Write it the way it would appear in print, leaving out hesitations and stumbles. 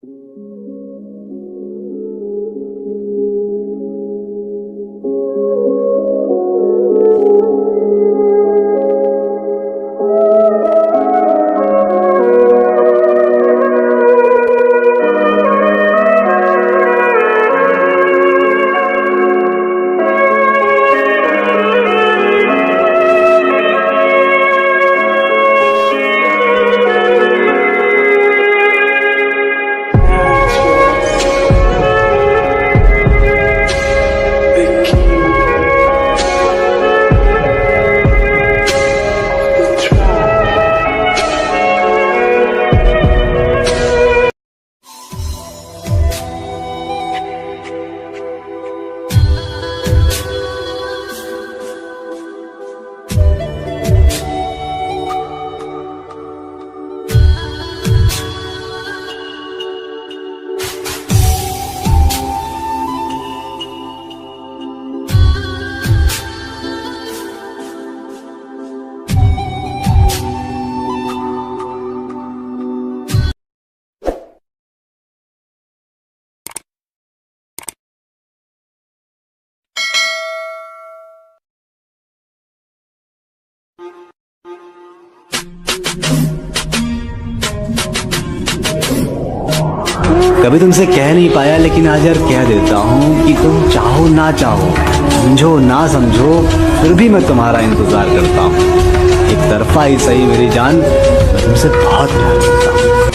कभी तुमसे कह नहीं पाया, लेकिन आज यार कह देता हूँ कि तुम चाहो ना चाहो, समझो ना समझो, फिर भी मैं तुम्हारा इंतजार करता हूँ। एक तरफा ही सही मेरी जान, मैं तुमसे बहुत प्यार करता हूँ।